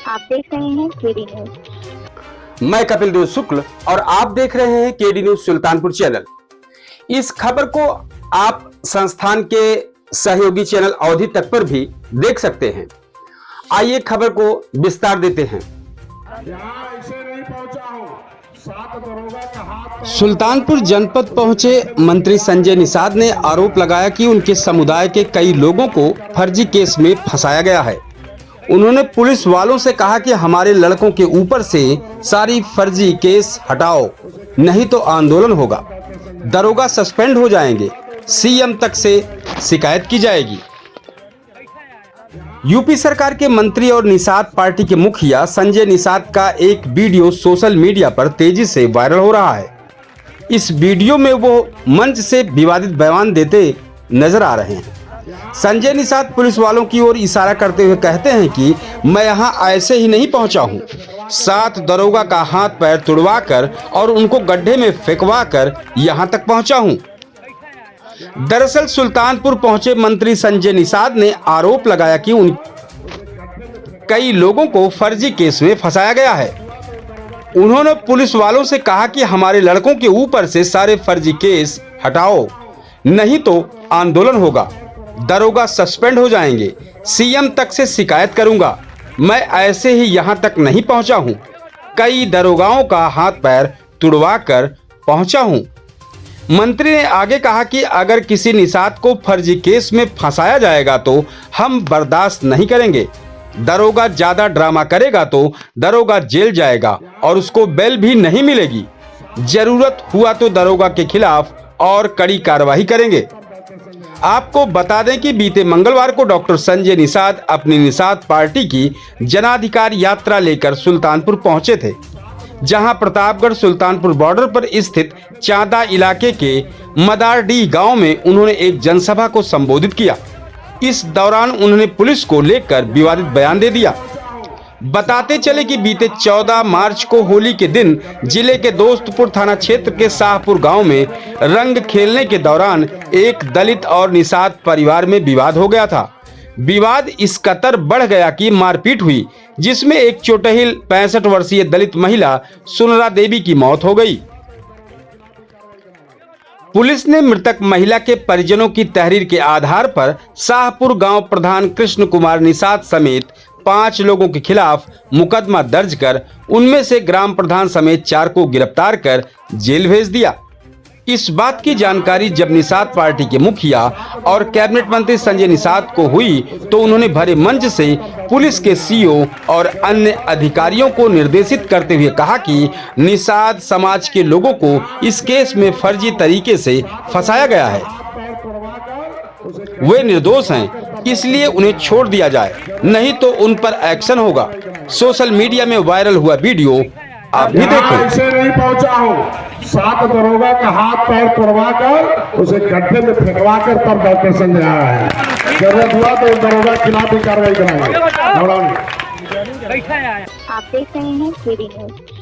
आप देख रहे हैं केडी न्यूज। मैं कपिल देव शुक्ल और आप देख रहे हैं केडी न्यूज सुल्तानपुर चैनल। इस खबर को आप संस्थान के सहयोगी चैनल अवधि तक पर भी देख सकते हैं। आइए खबर को विस्तार देते हैं। सुल्तानपुर जनपद पहुंचे मंत्री संजय निषाद ने आरोप लगाया कि उनके समुदाय के कई लोगों को फर्जी केस में फंसाया गया है। उन्होंने पुलिस वालों से कहा कि हमारे लड़कों के ऊपर से सारी फर्जी केस हटाओ, नहीं तो आंदोलन होगा, दरोगा सस्पेंड हो जाएंगे, सीएम तक से शिकायत की जाएगी। यूपी सरकार के मंत्री और निषाद पार्टी के मुखिया संजय निषाद का एक वीडियो सोशल मीडिया पर तेजी से वायरल हो रहा है। इस वीडियो में वो मंच से विवादित बयान देते नजर आ रहे हैं। संजय निषाद पुलिस वालों की ओर इशारा करते हुए कहते हैं कि मैं यहाँ ऐसे ही नहीं पहुँचा हूँ, 7 दरोगा का हाथ पैर तुड़वाकर और उनको गड्ढे में फेंकवाकर यहाँ तक पहुँचा हूँ। दरअसल सुल्तानपुर पहुंचे मंत्री संजय निषाद ने आरोप लगाया कि उन कई लोगों को फर्जी केस में फंसाया गया है। उन्होंने पुलिस वालों से कहा कि हमारे लड़कों के ऊपर से सारे फर्जी केस हटाओ, नहीं तो आंदोलन होगा, दरोगा सस्पेंड हो जाएंगे, सीएम तक से शिकायत करूंगा। मैं ऐसे ही यहां तक नहीं पहुंचा हूं, कई दरोगाओं का हाथ पैर तुड़वा कर पहुंचा हूं। मंत्री ने आगे कहा कि अगर किसी निषाद को फर्जी केस में फंसाया जाएगा तो हम बर्दाश्त नहीं करेंगे। दरोगा ज्यादा ड्रामा करेगा तो दरोगा जेल जाएगा और उसको बेल भी नहीं मिलेगी। जरूरत हुआ तो दरोगा के खिलाफ और कड़ी कार्रवाई करेंगे। आपको बता दें कि बीते मंगलवार को डॉक्टर संजय निषाद अपनी निषाद पार्टी की जनाधिकार यात्रा लेकर सुल्तानपुर पहुंचे थे, जहां प्रतापगढ़ सुल्तानपुर बॉर्डर पर स्थित चांदा इलाके के मदारडी गांव में उन्होंने एक जनसभा को संबोधित किया। इस दौरान उन्होंने पुलिस को लेकर विवादित बयान दे दिया। बताते चले कि बीते 14 मार्च को होली के दिन जिले के दोस्तपुर थाना क्षेत्र के शाहपुर गांव में रंग खेलने के दौरान एक दलित और निषाद परिवार में विवाद हो गया था। विवाद इस कतर बढ़ गया कि मारपीट हुई, जिसमें एक चोटहिल 65 वर्षीय दलित महिला सुनरा देवी की मौत हो गई। पुलिस ने मृतक महिला के परिजनों की तहरीर के आधार पर शाहपुर गांव प्रधान कृष्ण कुमार निषाद समेत 5 लोगों के खिलाफ मुकदमा दर्ज कर उनमें से ग्राम प्रधान समेत 4 को गिरफ्तार कर जेल भेज दिया। इस बात की जानकारी जब निषाद पार्टी के मुखिया और कैबिनेट मंत्री संजय निषाद को हुई तो उन्होंने भरे मंच से पुलिस के सीओ और अन्य अधिकारियों को निर्देशित करते हुए कहा कि निषाद समाज के लोगों को इस केस में फर्जी तरीके से फंसाया गया है, वे निर्दोष हैं, इसलिए उन्हें छोड़ दिया जाए, नहीं तो उन पर एक्शन होगा। सोशल मीडिया में वायरल हुआ वीडियो आप भी देखें। ऐसे नहीं पहुंचा हूँ, 7 दरोगा का हाथ पैर तोड़वा कर उसे गड्ढे में फेंकवा कर तब डॉक्टर संजय आया है। जरूरत हुआ तो दरोगा के खिलाफ भी कार्रवाई कराएंगे। आप देख रहे हैं केडी न्यूज।